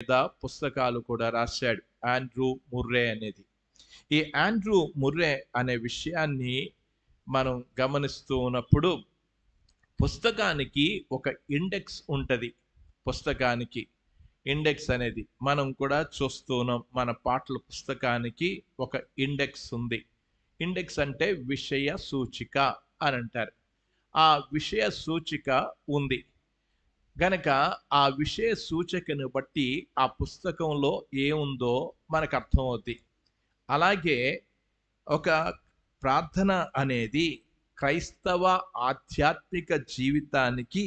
మీద పుస్తకాలు కూడా రాశాడు ఆండ్రూ ముర్రే అనేది. ఈ ఆండ్రూ ముర్రే అనే విషయాన్ని మనం గమనిస్తూ ఉన్నప్పుడు పుస్తకానికి ఒక ఇండెక్స్ ఉంటుంది. పుస్తకానికి ఇండెక్స్ అనేది మనం కూడా చూస్తూ ఉన్నాం. మన పాటల పుస్తకానికి ఒక ఇండెక్స్ ఉంది. ఇండెక్స్ అంటే విషయ సూచిక అని అంటారు. ఆ విషయ సూచిక ఉంది గనక ఆ విషయ సూచికను బట్టి ఆ పుస్తకంలో ఏముందో మనకు అర్థమవుద్ది. అలాగే ఒక ప్రార్థన అనేది క్రైస్తవ ఆధ్యాత్మిక జీవితానికి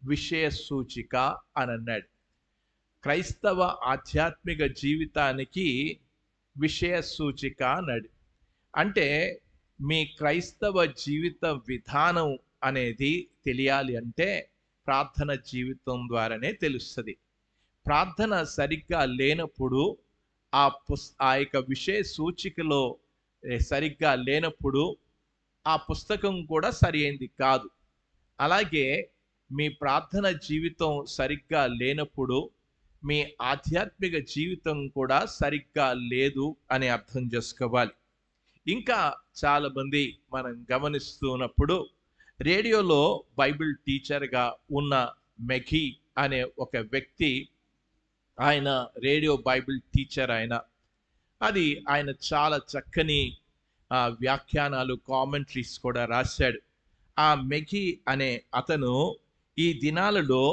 విషయ సూచిక అని అన్నాడు. క్రైస్తవ ఆధ్యాత్మిక జీవితానికి విషయ సూచిక అన్నాడు. అంటే మీ క్రైస్తవ జీవిత విధానం అనేది తెలియాలి అంటే ప్రార్థన జీవితం ద్వారానే తెలుస్తుంది. ప్రార్థన సరిగ్గా లేనప్పుడు ఆ యొక్క విషయ సూచికలో సరిగ్గా లేనప్పుడు ఆ పుస్తకం కూడా సరి అయింది కాదు. అలాగే మీ ప్రార్థన జీవితం సరిగ్గా లేనప్పుడు మీ ఆధ్యాత్మిక జీవితం కూడా సరిగ్గా లేదు అని అర్థం చేసుకోవాలి. ఇంకా చాలామంది మనం గమనిస్తున్నప్పుడు రేడియోలో బైబిల్ టీచర్గా ఉన్న మెఘీ అనే ఒక వ్యక్తి, ఆయన రేడియో బైబిల్ టీచర్. ఆయన చాలా చక్కని వ్యాఖ్యానాలు, కామెంటరీస్ కూడా రాశాడు. ఆ మెఘీ అనే అతను ఈ దినాలలో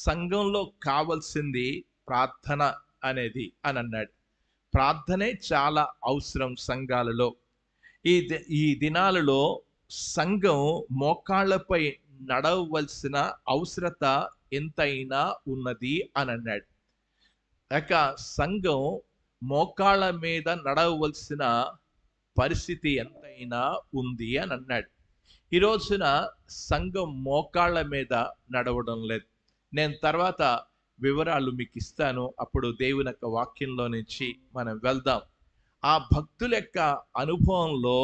సంఘంలో కావాల్సింది ప్రార్థన అనేది అని అన్నాడు. ప్రార్థనే చాలా అవసరం సంఘాలలో. ఈ దినాలలో సంఘం మోకాళ్ళపై నడవలసిన అవసరత ఎంతైనా ఉన్నది అని అన్నాడు. ఇక సంఘం మోకాళ్ళ మీద నడవలసిన పరిస్థితి ఎంతైనా ఉంది అని అన్నాడు. ఈ రోజున సంఘం మోకాళ్ళ మీద నడవడం లేదు. నేను తర్వాత వివరాలు మీకు ఇస్తాను. అప్పుడు దేవుని యొక్క వాక్యంలో నుంచి మనం వెళ్దాం. ఆ భక్తుల యొక్క అనుభవంలో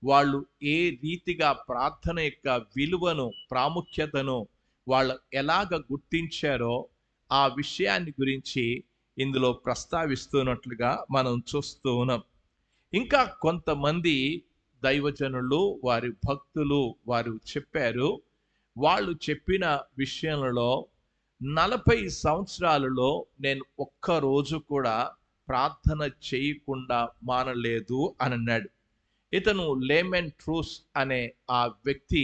వాళ్ళు ఏ రీతిగా ప్రార్థన యొక్క విలువను, ప్రాముఖ్యతను వాళ్ళు ఎలాగ గుర్తించారో ఆ విషయాన్ని గురించి ఇందులో ప్రస్తావిస్తున్నట్లుగా మనం చూస్తూ ఉన్నాం. ఇంకా కొంతమంది దైవజనులు, వారి భక్తులు వారు చెప్పారు. వాళ్ళు చెప్పిన విషయంలో 40 సంవత్సరాలలో నేను ఒక్కరోజు కూడా ప్రార్థన చేయకుండా మానలేదు అని అన్నాడు. ఇతను లేమెన్ ట్రూస్ అనే ఆ వ్యక్తి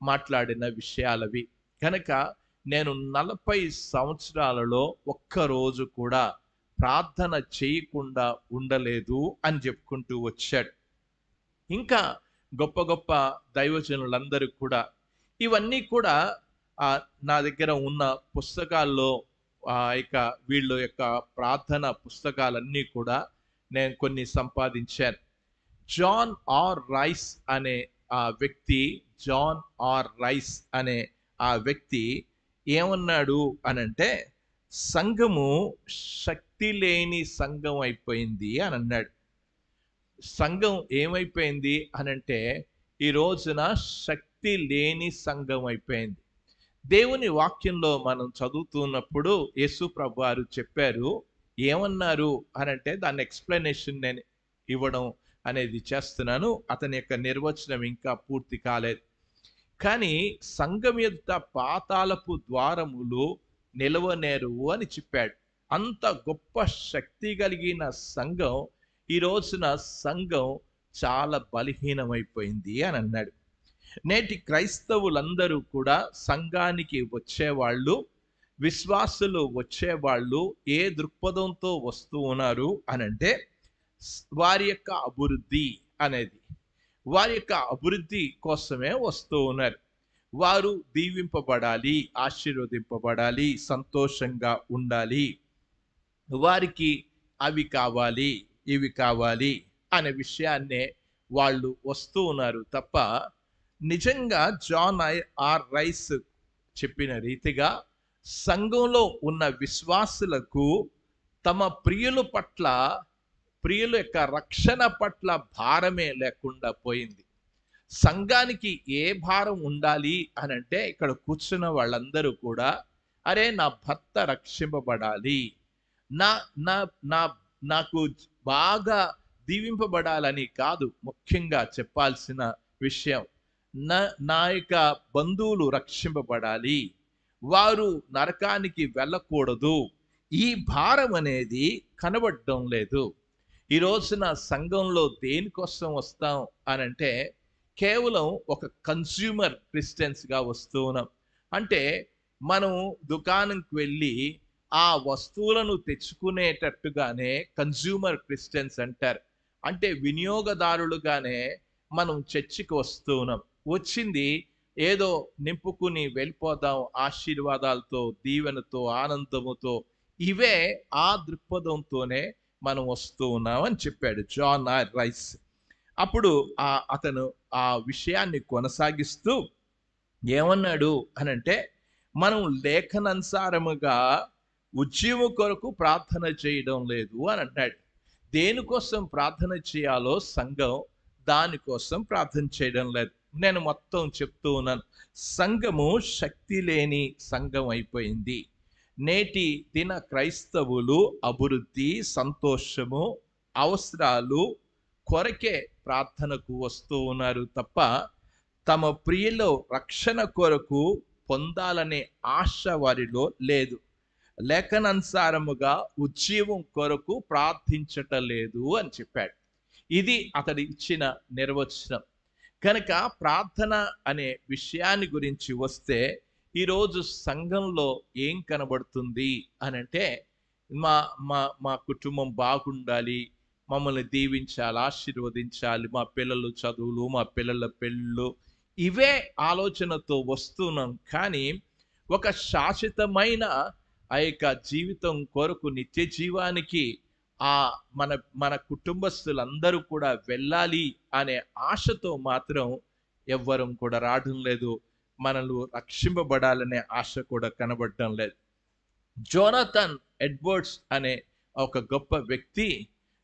మాట్లాడిన విషయాలవి. కనుక నేను 40 సంవత్సరాలలో ఒక్కరోజు కూడా ప్రార్థన చేయకుండా ఉండలేదు అని చెప్పుకుంటూ వచ్చాడు. ఇంకా గొప్ప గొప్ప దైవజనులందరూ కూడా ఇవన్నీ కూడా నా దగ్గర ఉన్న పుస్తకాల్లో ఇక వీళ్ళ యొక్క ప్రార్థన పుస్తకాలన్నీ కూడా నేను కొన్ని సంపాదించాను. జాన్ ఆర్ రైస్ అనే ఆ వ్యక్తి, జాన్ ఆర్ రైస్ అనే ఆ వ్యక్తి ఏమన్నాడు అనంటే, సంఘము శక్తి లేని సంఘం అయిపోయింది అని అన్నాడు. సంఘం ఏమైపోయింది అనంటే ఈ రోజున శక్తి లేని సంఘం అయిపోయింది. దేవుని వాక్యంలో మనం చదువుతున్నప్పుడు యేసు ప్రభు వారు చెప్పారు. ఏమన్నారు అనంటే దాని ఎక్స్ప్లెనేషన్ నేను ఇవ్వడం అనేది చేస్తున్నాను. అతని యొక్క నిర్వచనం ఇంకా పూర్తి కాలేదు. కానీ సంఘం ఎదుట పాతాళపు ద్వారములు నిలవనేరు అని చెప్పాడు. అంత గొప్ప శక్తి కలిగిన సంఘం, ఈ రోజున సంఘం చాలా బలహీనమైపోయింది అని అన్నాడు. నేటి క్రైస్తవులందరూ కూడా సంఘానికి వచ్చేవాళ్ళు, విశ్వాసులు వచ్చేవాళ్ళు ఏ దృక్పథంతో వస్తూ ఉన్నారు అనంటే వారి యొక్క అభివృద్ధి అనేది, వారి యొక్క అభివృద్ధి కోసమే వస్తూ ఉన్నారు. వారు దీవింపబడాలి, ఆశీర్వదింపబడాలి, సంతోషంగా ఉండాలి, వారికి అవి కావాలి, ఇవి కావాలి అనే విషయాన్నే వాళ్ళు వస్తూ ఉన్నారు తప్ప నిజంగా జాన్ ఆర్ రైస్ చెప్పిన రీతిగా సంఘంలో ఉన్న విశ్వాసులకు తమ ప్రియుల యొక్క రక్షణ పట్ల భారమే లేకుండా పోయింది. సంఘానికి ఏ భారం ఉండాలి అనంటే ఇక్కడ కూర్చున్న వాళ్ళందరూ కూడా అరే నా భర్త రక్షింపబడాలి, నా నా నా నాకు బాగా దీవింపబడాలని కాదు ముఖ్యంగా చెప్పాల్సిన విషయం. నా నా యొక్క బంధువులు రక్షింపబడాలి, వారు నరకానికి వెళ్ళకూడదు. ఈ భారం అనేది కనబడడం లేదు. ఈ రోజున సంఘంలో దేనికోసం వస్తాం అనంటే కేవలం ఒక కన్స్యూమర్ క్రిస్టియన్స్గా వస్తూ ఉన్నాం. అంటే మనం దుకాణంకి వెళ్ళి ఆ వస్తువులను తెచ్చుకునేటట్టుగానే కన్స్యూమర్ క్రిస్టియన్స్ అంటారు. అంటే వినియోగదారులుగానే మనం చర్చికి వస్తూ ఉన్నాం. వచ్చింది ఏదో నింపుకుని వెళ్ళిపోదాం ఆశీర్వాదాలతో, దీవెనతో, ఆనందముతో, ఇవే ఆ దృక్పథంతోనే మనం వస్తూ ఉన్నాం అని చెప్పాడు జాన్ ఆర్ రైస్. అప్పుడు అతను ఆ విషయాన్ని కొనసాగిస్తూ ఏమన్నాడు అనంటే, మనం లేఖనానుసారముగా ఉద్యమం కొరకు ప్రార్థన చేయడం లేదు అని అన్నాడు. దేనికోసం ప్రార్థన చేయాలో సంఘం దానికోసం ప్రార్థన చేయడం లేదు. నేను మొత్తం చెప్తూ ఉన్నాను. సంఘము శక్తి లేని సంఘం అయిపోయింది. నేటి దిన క్రైస్తవులు అభివృద్ధి, సంతోషము, అవసరాలు కొరకే ప్రార్థనకు వస్తూ ఉన్నారు తప్ప తమ ప్రియుల రక్షణ కొరకు పొందాలనే ఆశ వారిలో లేదు. లేఖనానుసారముగా ఉజ్జీవం కొరకు ప్రార్థించటం లేదు అని చెప్పాడు. ఇది అతడు ఇచ్చిన నిర్వచనం. కనుక ప్రార్థన అనే విషయాన్ని గురించి వస్తే ఈరోజు సంఘంలో ఏం కనబడుతుంది అనంటే, మా మా మా కుటుంబం బాగుండాలి, మమ్మల్ని దీవించాలి, ఆశీర్వదించాలి, మా పిల్లలు చదువులు, మా పిల్లల పెళ్ళు, ఇవే ఆలోచనతో వస్తున్నాం. కానీ ఒక శాశ్వతమైన ఆ యొక్క జీవితం కొరకు, నిత్య జీవానికి మన మన కుటుంబస్తులందరూ కూడా వెళ్ళాలి అనే ఆశతో మాత్రం ఎవ్వరూ కూడా రావడం లేదు. మనల్ని రక్షింపబడాలనే ఆశ కూడా కనబడటం లేదు. జోనాథన్ ఎడ్వర్డ్స్ అనే ఒక గొప్ప వ్యక్తి,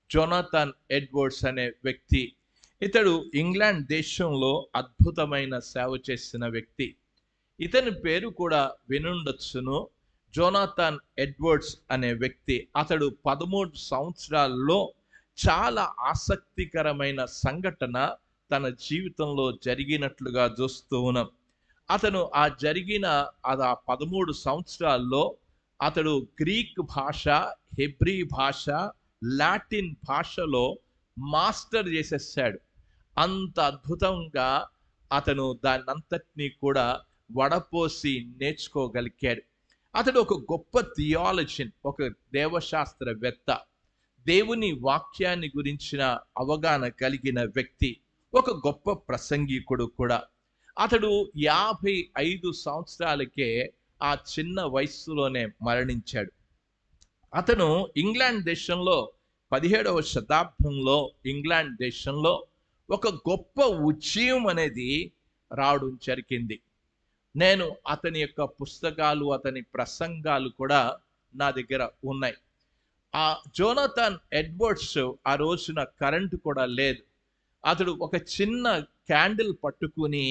జోనాథన్ ఎడ్వర్డ్స్ అనే వ్యక్తి, ఇతడు ఇంగ్లాండ్ దేశంలో అద్భుతమైన సేవ చేసిన వ్యక్తి. ఇతని పేరు కూడా వినుండొచ్చును, జోనాథన్ ఎడ్వర్డ్స్ అనే వ్యక్తి. అతడు 13 సంవత్సరాల్లో చాలా ఆసక్తికరమైన సంఘటన తన జీవితంలో జరిగినట్లుగా చూస్తూ ఉన్నాం. అతను జరిగిన 13 సంవత్సరాల్లో అతడు గ్రీక్ భాష, హెబ్రీ భాష, లాటిన్ భాషలో మాస్టర్ చేసేసాడు. అంత అద్భుతంగా అతను దాన్నంతటినీ కూడా వడపోసి నేర్చుకోగలిగాడు. అతడు ఒక గొప్ప థియాలజిన్, ఒక దేవశాస్త్రవేత్త, దేవుని వాక్యాన్ని గురించిన అవగాహన కలిగిన వ్యక్తి, ఒక గొప్ప ప్రసంగికుడు కూడా. అతడు 55 సంవత్సరాలకే ఆ చిన్న వయస్సులోనే మరణించాడు. అతను ఇంగ్లాండ్ దేశంలో 17వ శతాబ్దంలో ఇంగ్లాండ్ దేశంలో ఒక గొప్ప ఉద్యమం అనేది రావడం జరిగింది. నేను అతని యొక్క పుస్తకాలు, అతని ప్రసంగాలు కూడా నా దగ్గర ఉన్నాయి. ఆ జోనాథన్ ఎడ్వర్డ్స్ ఆ రోజున కరెంటు కూడా లేదు. అతడు ఒక చిన్న క్యాండిల్ పట్టుకుని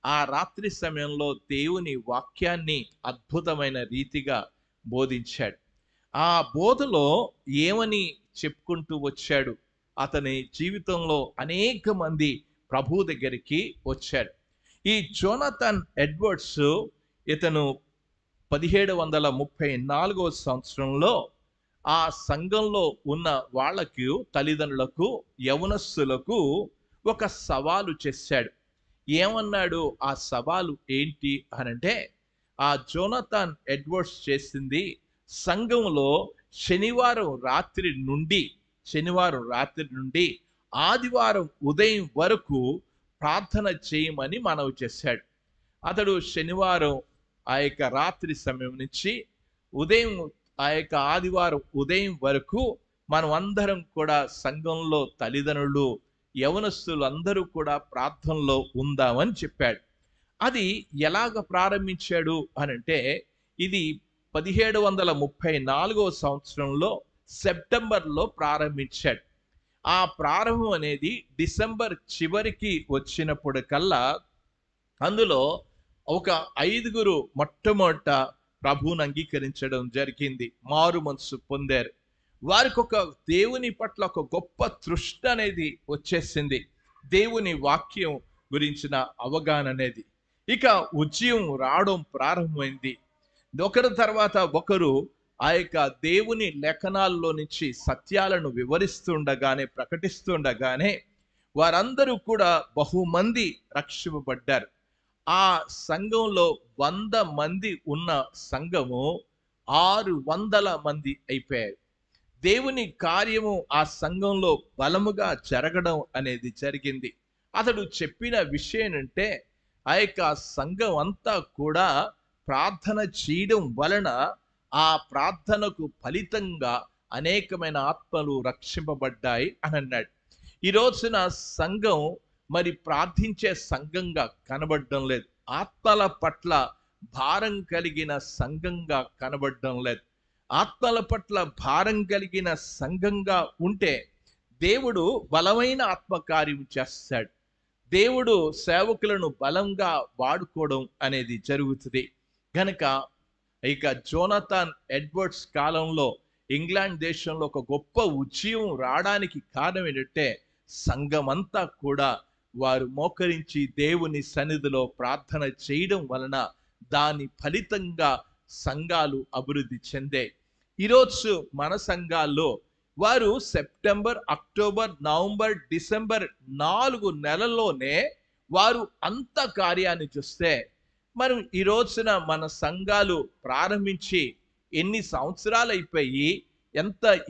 ఆ రాత్రి సమయంలో దేవుని వాక్యాన్ని అద్భుతమైన రీతిగా బోధించాడు. ఆ బోధలో ఏమని చెప్పుకుంటూ వచ్చాడు, అతని జీవితంలో అనేక మంది ప్రభు దగ్గరికి వచ్చాడు. ఈ జోనాథన్ ఎడ్వర్డ్స్ ఇతను 1734వ సంవత్సరంలో ఆ సంఘంలో ఉన్న వాళ్ళకు, తల్లిదండ్రులకు, యవనస్తులకు ఒక సవాలు చేశాడు. ఏమన్నాడు? ఆ సవాలు ఏంటి అనంటే, ఆ జోనాథన్ ఎడ్వర్డ్స్ చేసింది సంఘంలో శనివారం రాత్రి నుండి ఆదివారం ఉదయం వరకు ప్రార్థన చేయమని మనవి చేశాడు. అతడు శనివారం ఆ యొక్క రాత్రి సమయం నుంచి ఉదయం ఆ యొక్క ఆదివారం ఉదయం వరకు మనం అందరం కూడా సంఘంలో తల్లిదండ్రులు, యవనస్తులు అందరూ కూడా ప్రార్థనలో ఉందామని చెప్పాడు. అది ఎలాగ ప్రారంభించాడు అనంటే, ఇది 1734వ సంవత్సరంలో సెప్టెంబర్లో ప్రారంభించాడు. ఆ ప్రారంభం అనేది డిసెంబర్ చివరికి వచ్చినప్పుడు కల్లా అందులో ఒక 5 మొట్టమొదట ప్రభువుని అంగీకరించడం జరిగింది, మారు మనసు పొందారు. వారికి ఒక దేవుని పట్ల ఒక గొప్ప తృష్ణ అనేది వచ్చేసింది, దేవుని వాక్యం గురించిన అవగాహన అనేది. ఇక ఉద్యమం రావడం ప్రారంభమైంది. ఒకరి తర్వాత ఒకరు ఆ యొక్క దేవుని లేఖనాల్లో నుంచి సత్యాలను వివరిస్తుండగానే, ప్రకటిస్తుండగానే వారందరూ కూడా బహుమంది రక్షింపబడ్డారు. ఆ సంఘంలో 100 మంది ఉన్న సంఘము 600 మంది అయిపోయారు. దేవుని కార్యము ఆ సంఘంలో బలముగా జరగడం అనేది జరిగింది. అతడు చెప్పిన విషయం అంటే ఆ యొక్క సంఘం అంతా కూడా ప్రార్థన చేయడం వలన ఆ ప్రార్థనకు ఫలితంగా అనేకమైన ఆత్మలు రక్షింపబడ్డాయి అని అన్నాడు. ఈ రోజున సంఘం మరి ప్రార్థించే సంఘంగా కనబడడం లేదు, ఆత్మల పట్ల భారం కలిగిన సంఘంగా కనబడడం లేదు. ఆత్మల పట్ల భారం కలిగిన సంఘంగా ఉంటే దేవుడు బలమైన ఆత్మకార్యం చేస్తాడు. దేవుడు సేవకులను బలంగా వాడుకోవడం అనేది జరుగుతుంది. కనుక ఇక జోనథన్ ఎడ్వర్డ్స్ కాలంలో ఇంగ్లాండ్ దేశంలో ఒక గొప్ప ఉద్యమం రావడానికి కారణం ఏంటంటే సంఘమంతా కూడా వారు మోకరించి దేవుని సన్నిధిలో ప్రార్థన చేయడం వలన దాని ఫలితంగా సంఘాలు అభివృద్ధి చెందాయి. ఈరోజు మన సంఘాల్లో వారు సెప్టెంబర్, అక్టోబర్, నవంబర్, డిసెంబర్ 4 నెలల్లోనే వారు అంత కార్యాన్ని చూస్తే, మనం ఈ రోజున మన సంఘాలు ప్రారంభించి ఎన్ని సంవత్సరాలు అయిపోయి,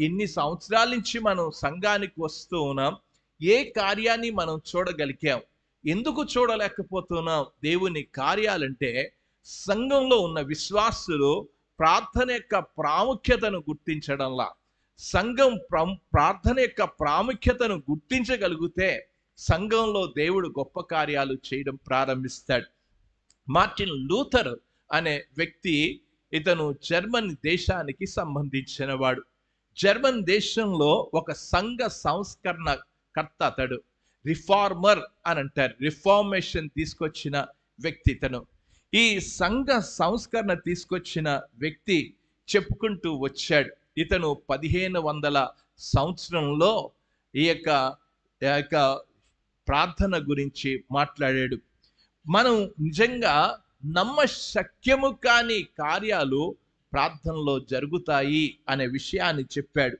ఎన్ని సంవత్సరాల నుంచి మనం సంఘానికి వస్తూ ఉన్నాం, ఏ కార్యాన్ని మనం చూడగలిగాం, ఎందుకు చూడలేకపోతున్నాం దేవుని కార్యాలంటే సంఘంలో ఉన్న విశ్వాసులు ప్రార్థన యొక్క ప్రాముఖ్యతను గుర్తించడంలా. సంఘం ప్రార్థన యొక్క ప్రాముఖ్యతను గుర్తించగలిగితే సంఘంలో దేవుడు గొప్ప కార్యాలు చేయడం ప్రారంభిస్తాడు. మార్టిన్ లూథర్ అనే వ్యక్తి, ఇతను జర్మన్ దేశానికి సంబంధించిన వాడు. జర్మన్ దేశంలో ఒక సంఘ సంస్కరణ కర్త అతడు, రిఫార్మర్ అని అంటారు, రిఫార్మేషన్ తీసుకొచ్చిన వ్యక్తి ఇతను. ఈ సంఘ సంస్కరణ తీసుకొచ్చిన వ్యక్తి చెప్పుకుంటూ వచ్చాడు. ఇతను 1500 సంవత్సరంలో ఈ యొక్క ప్రార్థన గురించి మాట్లాడాడు. మనం నిజంగా నమ్మశక్యము కాని కార్యాలు ప్రార్థనలో జరుగుతాయి అనే విషయాన్ని చెప్పాడు.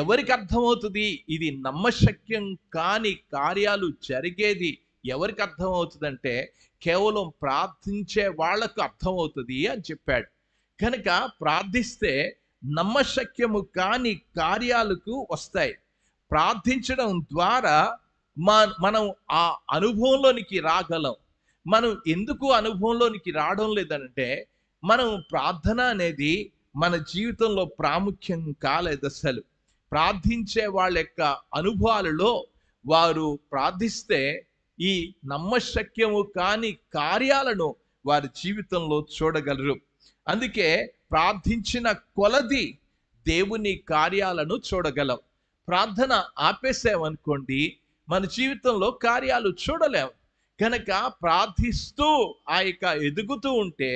ఎవరికి అర్థమవుతుంది ఇది నమ్మశక్యం కాని కార్యాలు జరిగేది? ఎవరికి అర్థమవుతుందంటే కేవలం ప్రార్థించే వాళ్లకు అర్థమవుతుంది అని చెప్పాడు. కనుక ప్రార్థిస్తే నమ్మశక్యము కాని కార్యాలకు వస్తాయి. ప్రార్థించడం ద్వారా మనం ఆ అనుభవంలోనికి రాగలం. మనం ఎందుకు అనుభవంలోనికి రావడం లేదంటే మనం ప్రార్థన అనేది మన జీవితంలో ప్రాముఖ్యం కాలేదు అసలు. ప్రార్థించే వాళ్ళ యొక్క అనుభవాలలో వారు ప్రార్థిస్తే ఈ నమ్మశక్యము కాని కార్యాలను వారి జీవితంలో చూడగలరు. అందుకే ప్రార్థించిన కొలది దేవుని కార్యాలను చూడగలం. ప్రార్థన ఆపేసామనుకోండి మన జీవితంలో కార్యాలు చూడలేం. కనుక ప్రార్థిస్తూ ఆ యొక్క ఎదుగుతూ ఉంటే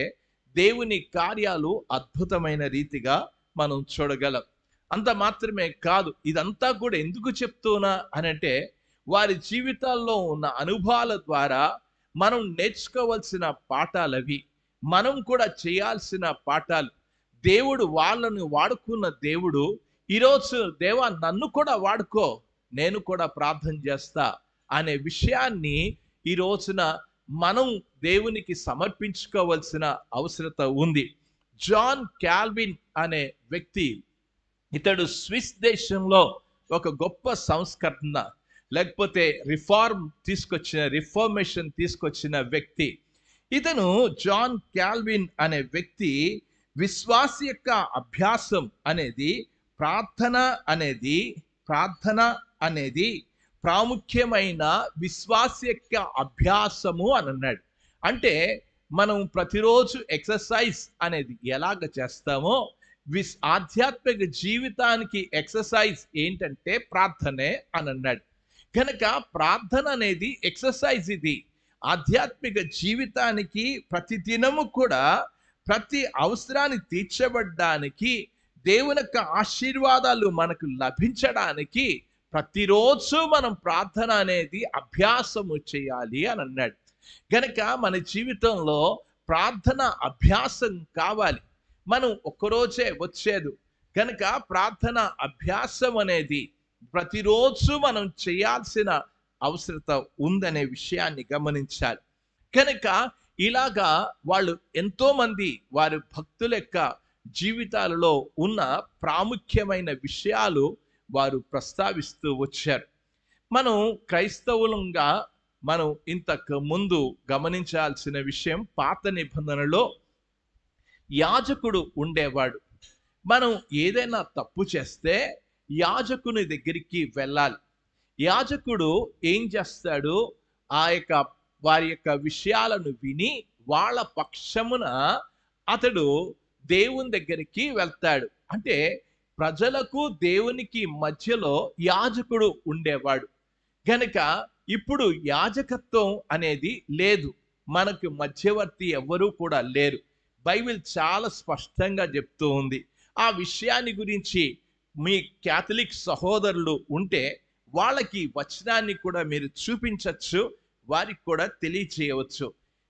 దేవుని కార్యాలు అద్భుతమైన రీతిగా మనం చూడగలం. అంత మాత్రమే కాదు, ఇదంతా కూడా ఎందుకు చెప్తున్నా అనంటే వారి జీవితాల్లో ఉన్న అనుభవాల ద్వారా మనం నేర్చుకోవాల్సిన పాఠాలవి, మనం కూడా చేయాల్సిన పాఠాలు. దేవుడు వాళ్ళను వాడుకున్న దేవుడు ఈరోజు దేవా నన్ను కూడా వాడుకో, నేను కూడా ప్రార్థన చేస్తా అనే విషయాన్ని ఈ రోజున మనం దేవునికి సమర్పించుకోవాల్సిన అవసరత ఉంది. జాన్ కాల్విన్ అనే వ్యక్తి, ఇతడు స్విస్ దేశంలో ఒక గొప్ప సంస్కరణ లేకపోతే రిఫార్మేషన్ తీసుకొచ్చిన వ్యక్తి. ఇతను జాన్ కాల్విన్ అనే వ్యక్తి విశ్వాస యొక్క అభ్యాసం అనేది ప్రార్థన అనేది ప్రాముఖ్యమైన విశ్వాస యొక్క అభ్యాసము అని అన్నాడు. అంటే మనం ప్రతిరోజు ఎక్సర్సైజ్ అనేది ఎలాగ చేస్తామో ఆధ్యాత్మిక జీవితానికి ఎక్సర్సైజ్ ఏంటంటే ప్రార్థనే అని అన్నాడు. కనుక ప్రార్థన అనేది ఎక్సర్సైజ్. ఇది ఆధ్యాత్మిక జీవితానికి ప్రతిదినము కూడా ప్రతి అవసరాన్ని తీర్చబడ్డానికి, దేవుని యొక్క ఆశీర్వాదాలు మనకు లభించడానికి ప్రతిరోజు మనం ప్రార్థన అనేది అభ్యాసము చేయాలి అని అన్నాడు. గనక మన జీవితంలో ప్రార్థన అభ్యాసం కావాలి. మనం ఒక్కరోజే వచ్చేది కనుక ప్రార్థన అభ్యాసం అనేది ప్రతిరోజు మనం చేయాల్సిన అవసరత ఉందనే విషయాన్ని గమనించాలి. కనుక ఇలాగా వాళ్ళు ఎంతో మంది వారి భక్తుల యొక్క జీవితాలలో ఉన్న ప్రాముఖ్యమైన విషయాలు వారు ప్రస్తావిస్తూ వచ్చారు. మనం క్రైస్తవులంగా మనం ఇంతకు ముందు గమనించాల్సిన విషయం, పాత నిబంధనలో యాజకుడు ఉండేవాడు. మనం ఏదైనా తప్పు చేస్తే యాజకుని దగ్గరికి వెళ్ళాలి. యాజకుడు ఏం చేస్తాడు, వారి యొక్క విషయాలను విని వాళ్ళ పక్షమున అతడు దేవుని దగ్గరికి వెళ్తాడు. అంటే ప్రజలకు దేవునికి మధ్యలో యాజకుడు ఉండేవాడు. గనక ఇప్పుడు యాజకత్వం అనేది లేదు, మనకు మధ్యవర్తి ఎవ్వరూ కూడా లేరు. బైబిల్ చాలా స్పష్టంగా చెప్తూ ఉంది. ఆ విషయాన్ని గురించి మీ క్యాథలిక్ సహోదరులు ఉంటే వాళ్ళకి వచనాన్ని కూడా మీరు చూపించవచ్చు, వారికి కూడా తెలియచేయవచ్చు.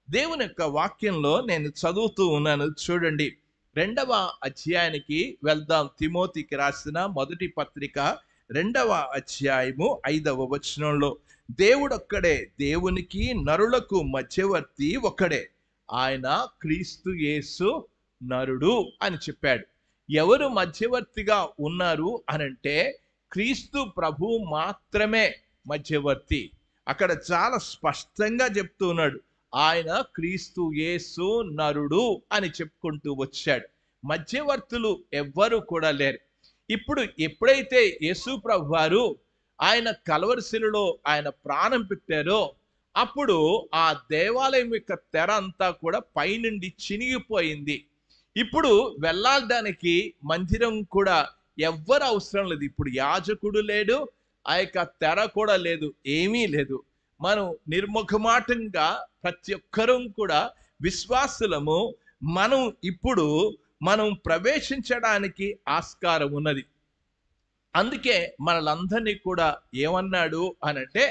దేవుని యొక్క వాక్యంలో నేను చదువుతూ ఉన్నాను, చూడండి. 2వ అధ్యాయానికి వెళ్దాం. తిమోతికి రాసిన మొదటి పత్రిక 2వ అధ్యాయము 5వ వచనంలో, దేవుడొక్కడే, దేవునికి నరులకు మధ్యవర్తి ఒక్కడే, ఆయన క్రీస్తు యేసు నరుడు అని చెప్పాడు. ఎవరు మధ్యవర్తిగా ఉన్నారు అనంటే క్రీస్తు ప్రభు మాత్రమే మధ్యవర్తి. అక్కడ చాలా స్పష్టంగా చెప్తున్నాడు, ఆయన క్రీస్తు యేసు నరుడు అని చెప్పుకుంటూ వచ్చాడు. మధ్యవర్తులు ఎవ్వరు కూడా లేరు. ఇప్పుడు ఎప్పుడైతే యేసు ప్రభు వారు ఆయన కల్వరి శిలువలో ఆయన ప్రాణం పెట్టారో అప్పుడు ఆ దేవాలయం యొక్క తెర అంతా కూడా పైనుండి చినిగిపోయింది. ఇప్పుడు వెళ్ళడానికి మందిరం కూడా ఎవ్వరు అవసరం లేదు. ఇప్పుడు యాజకుడు లేడు, ఆ యొక్క తెర కూడా లేదు, ఏమీ లేదు. మనం నిర్ముఖమాటంగా ప్రతి ఒక్కరూ కూడా విశ్వాసులము. మనం ప్రవేశించడానికి ఆస్కారం ఉన్నది. అందుకే మనలందరినీ కూడా ఏమన్నాడు అనంటే,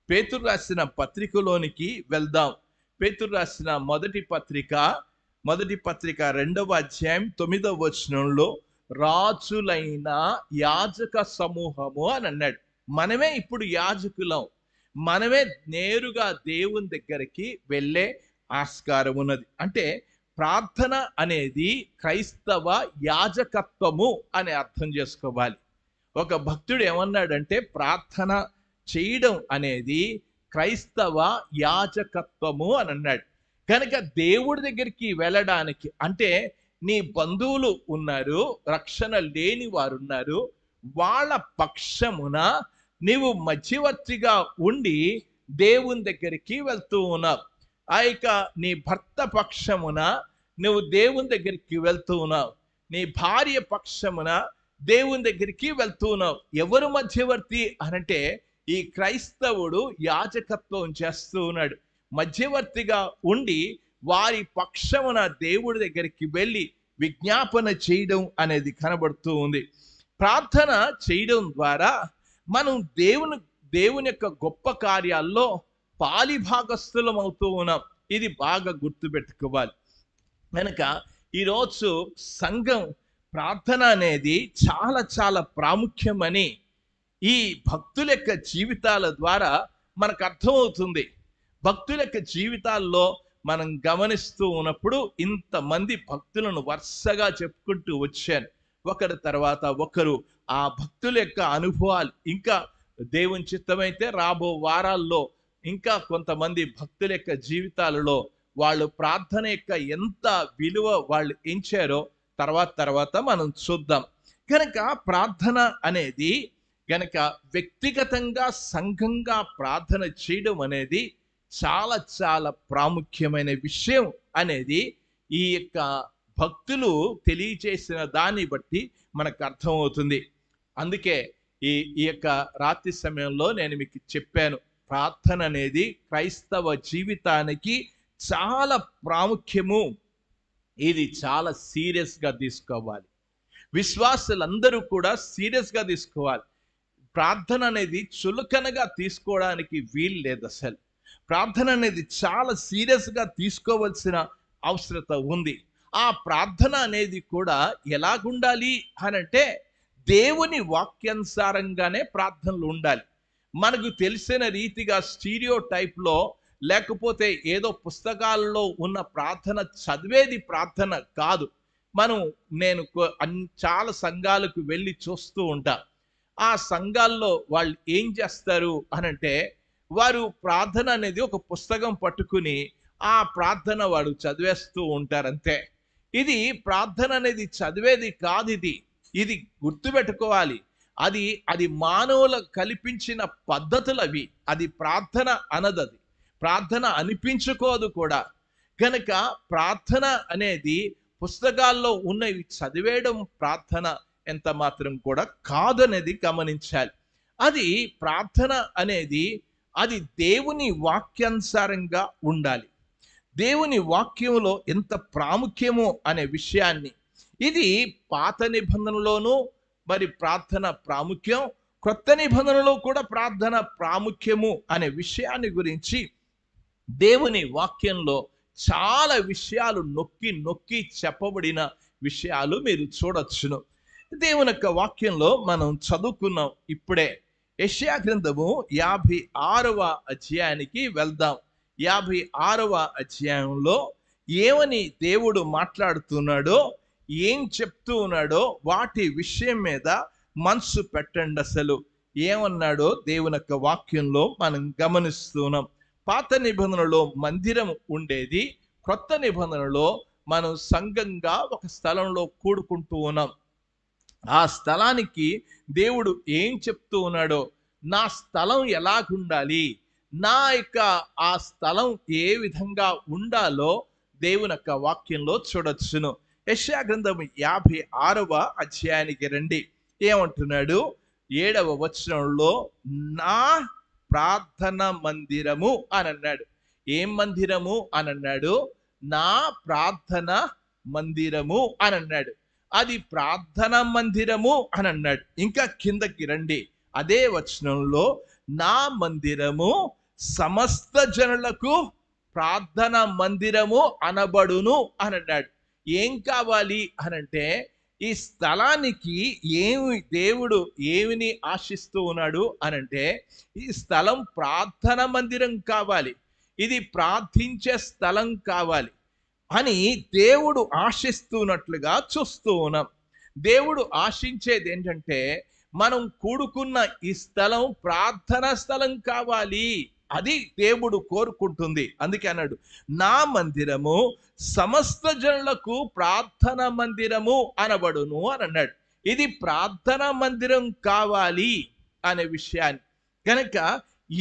పేతురు రాసిన పత్రికలోనికి వెళ్దాం. పేతురు రాసిన మొదటి పత్రిక 2వ అధ్యాయం 9వ వచనంలో, రాజులైన యాజక సమూహము అని అన్నాడు. మనమే ఇప్పుడు యాజకులం, మనమే నేరుగా దేవుని దగ్గరికి వెళ్ళే ఆస్కారం ఉన్నది. అంటే ప్రార్థన అనేది క్రైస్తవ యాజకత్వము అని అర్థం చేసుకోవాలి. ఒక భక్తుడు ఏమన్నాడంటే, ప్రార్థన చేయడం అనేది క్రైస్తవ యాజకత్వము అని అన్నాడు. కనుక దేవుడి దగ్గరికి వెళ్ళడానికి, అంటే నీ బంధువులు ఉన్నారు, రక్షణ లేని వారు ఉన్నారు, వాళ్ళ పక్షమున నీవు మధ్యవర్తిగా ఉండి దేవుని దగ్గరికి వెళ్తూ ఉన్నావు. ఆ యొక్క నీ భర్త పక్షమున నువ్వు దేవుని దగ్గరికి వెళ్తూ ఉన్నావు, నీ భార్య పక్షమున దేవుని దగ్గరికి వెళ్తూ ఉన్నావు. ఎవరు మధ్యవర్తి అనంటే ఈ క్రైస్తవుడు యాజకత్వం చేస్తూ ఉన్నాడు. మధ్యవర్తిగా ఉండి వారి పక్షమున దేవుడి దగ్గరికి వెళ్ళి విజ్ఞాపన చేయడం అనేది కనబడుతూ ఉంది. ప్రార్థన చేయడం ద్వారా మనం దేవుని యొక్క గొప్ప కార్యాల్లో పాలిభాగస్థులం అవుతూ ఉన్నాం. ఇది బాగా గుర్తుపెట్టుకోవాలి. కనుక ఈరోజు సంఘం ప్రార్థన అనేది చాలా చాలా ప్రాముఖ్యమని ఈ భక్తుల యొక్క జీవితాల ద్వారా మనకు అర్థమవుతుంది. భక్తుల యొక్క జీవితాల్లో మనం గమనిస్తూ ఉన్నప్పుడు ఇంతమంది భక్తులను వరుసగా చెప్పుకుంటూ వచ్చాను, ఒకరి తర్వాత ఒకరు. ఆ భక్తుల యొక్క అనుభవాలు ఇంకా దేవుని చిత్తమైతే రాబో వారాల్లో ఇంకా కొంతమంది భక్తుల యొక్క జీవితాలలో వాళ్ళు ప్రార్థన యొక్క ఎంత విలువ వాళ్ళు ఎంచారో తర్వాత మనం చూద్దాం. కనుక ప్రార్థన అనేది గనక వ్యక్తిగతంగా సంఘంగా ప్రార్థన చేయడం అనేది చాలా చాలా ప్రాముఖ్యమైన విషయం అనేది ఈ యొక్క భక్తులు తెలియజేసిన దాన్ని బట్టి మనకు అర్థమవుతుంది. అందుకే ఈ యొక్క రాత్రి సమయంలో నేను మీకు చెప్పాను, ప్రార్థన అనేది క్రైస్తవ జీవితానికి చాలా ప్రాముఖ్యము. ఇది చాలా సీరియస్గా తీసుకోవాలి. విశ్వాసులందరూ కూడా సీరియస్గా తీసుకోవాలి. ప్రార్థన అనేది చులకనగా తీసుకోవడానికి వీలు లేదు అసలు. ప్రార్థన అనేది చాలా సీరియస్గా తీసుకోవాల్సిన అవసరత ఉంది. ఆ ప్రార్థన అనేది కూడా ఎలాగుండాలి అనంటే దేవుని వాక్యానుసారంగానే ప్రార్థనలు ఉండాలి. మనకు తెలిసిన రీతిగా స్టీరియో టైప్లో, లేకపోతే ఏదో పుస్తకాల్లో ఉన్న ప్రార్థన చదివేది ప్రార్థన కాదు. నేను చాలా సంఘాలకు వెళ్ళి చూస్తూ ఉంటా. ఆ సంఘాల్లో వాళ్ళు ఏం చేస్తారు అనంటే, వారు ప్రార్థన అనేది ఒక పుస్తకం పట్టుకుని ఆ ప్రార్థన వాడు చదివేస్తూ ఉంటారు అంతే. ఇది ప్రార్థన అనేది చదివేది కాదు. ఇది గుర్తుపెట్టుకోవాలి. అది మానవుల కల్పించిన పద్ధతులు అవి. అది ప్రార్థన అనదది. ప్రార్థన అనిపించుకోదు కూడా. కనుక ప్రార్థన అనేది పుస్తకాల్లో ఉన్నవి చదివేయడం ప్రార్థన ఎంత మాత్రం కూడా కాదనేది గమనించాలి. అది ప్రార్థన అనేది అది దేవుని వాక్యానుసారంగా ఉండాలి. దేవుని వాక్యంలో ఎంత ప్రాముఖ్యమో అనే విషయాన్ని, ఇది పాత నిబంధనలోనూ మరి ప్రార్థన ప్రాముఖ్యం, క్రొత్త నిబంధనలో కూడా ప్రార్థన ప్రాముఖ్యము అనే విషయాన్ని గురించి దేవుని వాక్యంలో చాలా విషయాలు నొక్కి నొక్కి చెప్పబడిన విషయాలు మీరు చూడొచ్చును. దేవుని యొక్క వాక్యంలో మనం చదువుకున్నాం ఇప్పుడే. యెషయా గ్రంథము 56వ అధ్యాయానికి వెళ్దాం. 56వ అధ్యాయంలో ఏమని దేవుడు మాట్లాడుతున్నాడో, ఏం చెప్తూ ఉన్నాడో వాటి విషయం మీద మనసు పెట్టండి. అసలు ఏమన్నాడో దేవుని యొక్క వాక్యంలో మనం గమనిస్తున్నాం. పాత నిబంధనలో మందిరం ఉండేది. క్రొత్త నిబంధనలో మనం సంఘంగా ఒక స్థలంలో కూడుకుంటూ ఉన్నాం. ఆ స్థలానికి దేవుడు ఏం చెప్తూ ఉన్నాడో, నా స్థలం ఎలాగుండాలి, నా యొక్క ఆ స్థలం ఏ విధంగా ఉండాలో దేవుని యొక్క వాక్యంలో చూడొచ్చును. యెషయా గ్రంథం 56వ అధ్యాయానికి రండి. ఏమంటున్నాడు? 7వ వచనంలో నా ప్రార్థన మందిరము అని అన్నాడు. ఏం మందిరము అని అన్నాడు? నా ప్రార్థన మందిరము అని అన్నాడు. అది ప్రార్థన మందిరము అని అన్నాడు. ఇంకా కిందకి రండి. అదే వచనంలో నా మందిరము సమస్త జనులకు ప్రార్థన మందిరము అనబడును అని అన్నాడు. ఏం కావాలి అనంటే, ఈ స్థలానికి దేవుడు ఏమిని ఆశిస్తూ ఉన్నాడు అనంటే, ఈ స్థలం ప్రార్థన మందిరం కావాలి, ఇది ప్రార్థించే స్థలం కావాలి అని దేవుడు ఆశిస్తున్నట్లుగా చూస్తూ ఉన్నాం. దేవుడు ఆశించేది ఏంటంటే, మనం కూడుకున్న ఈ స్థలం ప్రార్థన స్థలం కావాలి. అది దేవుడు కోరుకుంటుంది. అందుకే అన్నాడు, నా మందిరము సమస్త జనులకు ప్రార్థన మందిరము అనబడును అని అన్నాడు. ఇది ప్రార్థన మందిరం కావాలి అనే విషయాన్ని కనుక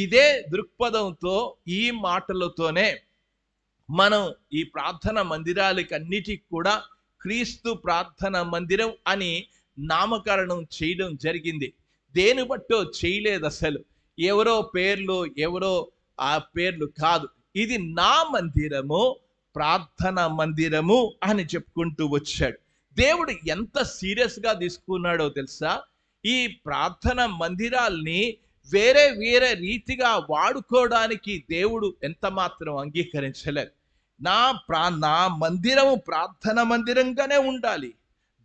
ఇదే దృక్పథంతో, ఈ మాటలతోనే మనం ఈ ప్రార్థన మందిరాలకి అన్నిటికి కూడా క్రీస్తు ప్రార్థన మందిరం అని నామకరణం చేయడం జరిగింది. దేని బట్టో చేయలేదు. అసలు ఎవరో ఆ పేర్లు కాదు. ఇది నా మందిరము, ప్రార్థన మందిరము అని చెప్పుకుంటూ వచ్చాడు. దేవుడు ఎంత సీరియస్గా తీసుకున్నాడో తెలుసా? ఈ ప్రార్థన మందిరాల్ని వేరే రీతిగా వాడుకోవడానికి దేవుడు ఎంత మాత్రం అంగీకరించలేదు. నా మందిరము ప్రార్థన మందిరంగానే ఉండాలి.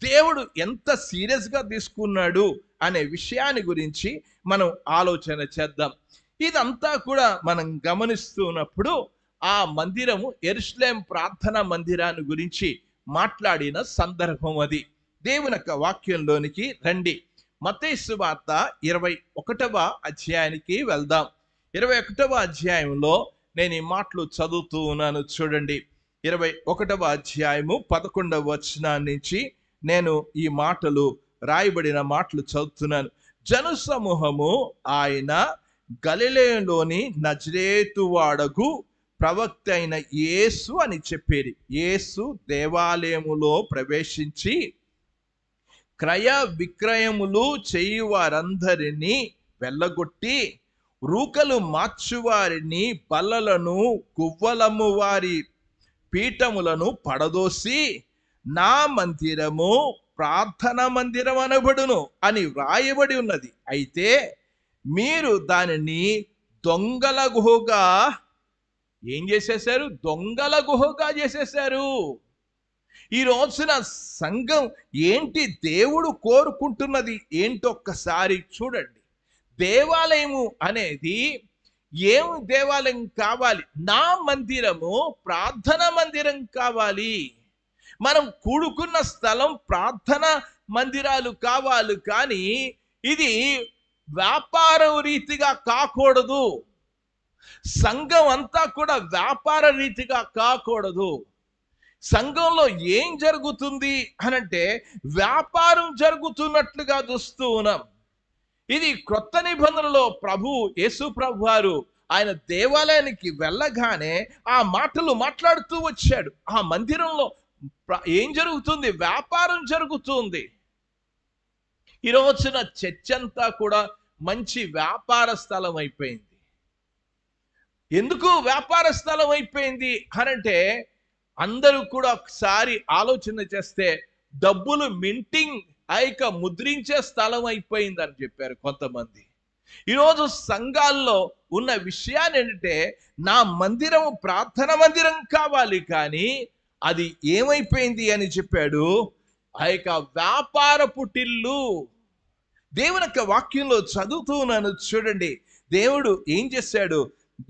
దేవుడు ఎంత సీరియస్గా తీసుకున్నాడు అనే విషయాన్ని గురించి మనం ఆలోచన చేద్దాం. ఇదంతా కూడా మనం గమనిస్తున్నప్పుడు ఆ మందిరము యెరూషలేము ప్రార్థన మందిరాన్ని గురించి మాట్లాడిన సందర్భం అది. దేవుని యొక్క వాక్యంలోనికి రండి. మత్తయి సువార్త 21వ అధ్యాయానికి వెళ్దాం. 21వ అధ్యాయంలో నేను ఈ మాటలు చదువుతూ ఉన్నాను, చూడండి. 21వ అధ్యాయము 11వ వచనం నుంచి నేను ఈ మాటలు, రాయబడిన మాటలు చదువుతున్నాను. జన సమూహము ఆయన గలిలయలోని నజరేతు వాడగు ప్రవక్త అయిన యేసు అని చెప్పేది. యేసు దేవాలయములో ప్రవేశించి క్రయ విక్రయములు చేయువారందరినీ వెళ్ళగొట్టి, రూకలు మార్చువారిని, బల్లలను గువ్వలమ్ము వారి పీఠములను పడదోసి నా మందిరము ప్రార్థన మందిరం అనబడును అని వ్రాయబడి ఉన్నది. అయితే మీరు దానిని దొంగల గుహగా ఏం చేసేశారు? దొంగల గుహగా చేసేశారు. ఈ రోజున సంఘం ఏంటి దేవుడు కోరుకుంటున్నది ఏంటో ఒక్కసారి చూడండి. దేవాలయము అనేది ఏం దేవాలయం కావాలి? నా మందిరము ప్రార్థన మందిరం కావాలి. మనం కూడుకున్న స్థలం ప్రార్థన మందిరాలు కావాలి, కానీ ఇది వ్యాపార రీతిగా కాకూడదు. సంఘం అంతా కూడా వ్యాపార రీతిగా కాకూడదు. సంఘంలో ఏం జరుగుతుంది అనంటే వ్యాపారం జరుగుతున్నట్లుగా చూస్తూ ఉన్నాం. ఇది క్రొత్త నిబంధనలో యేసు ప్రభు వారు ఆయన దేవాలయానికి వెళ్ళగానే ఆ మాటలు మాట్లాడుతూ వచ్చాడు. ఆ మందిరంలో ఏం జరుగుతుంది? వ్యాపారం జరుగుతుంది. ఈ రోజున చర్చ్ అంతా కూడా మంచి వ్యాపార స్థలం అయిపోయింది. ఎందుకు వ్యాపార స్థలం అయిపోయింది అనంటే అందరూ కూడా ఒకసారి ఆలోచన చేస్తే డబ్బులు మింటింగ్ ముద్రించే స్థలం అయిపోయింది అని చెప్పారు కొంతమంది. ఈరోజు సంఘాల్లో ఉన్న విషయాన్ని ఏంటంటే నా మందిరం ప్రార్థన మందిరం కావాలి, కానీ అది ఏమైపోయింది అని చెప్పాడు? వ్యాపార పుటిల్లు. దేవుని యొక్క వాక్యంలో చదువుతూ ఉన్నాను చూడండి. దేవుడు ఏం చేశాడు?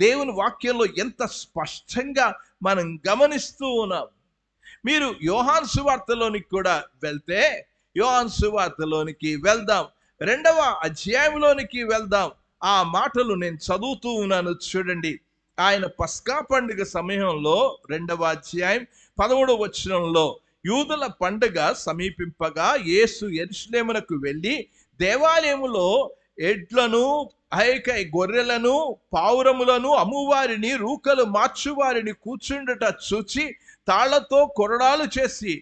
దేవుని వాక్యంలో ఎంత స్పష్టంగా మనం గమనిస్తూ ఉన్నాం. మీరు యోహాను సువార్తలోనికి కూడా వెళ్తే, యోహాను సువార్తలోనికి వెళ్దాం, 2వ అధ్యాయంలోనికి వెళ్దాం. ఆ మాటలు నేను చదువుతూ ఉన్నాను చూడండి. ఆయన పస్కా పండుగ సమయంలో 2వ అధ్యాయం 13వ వచనంలో, యూదుల పండుగ సమీపింపగా యేసు యెరూషలేమునకు వెళ్ళి దేవాలయములో ఎడ్లను గొర్రెలను పావురములను అమ్మువారిని రూకలు మార్చువారిని కూర్చుండట చూచి తాళ్లతో కొరడాలు చేసి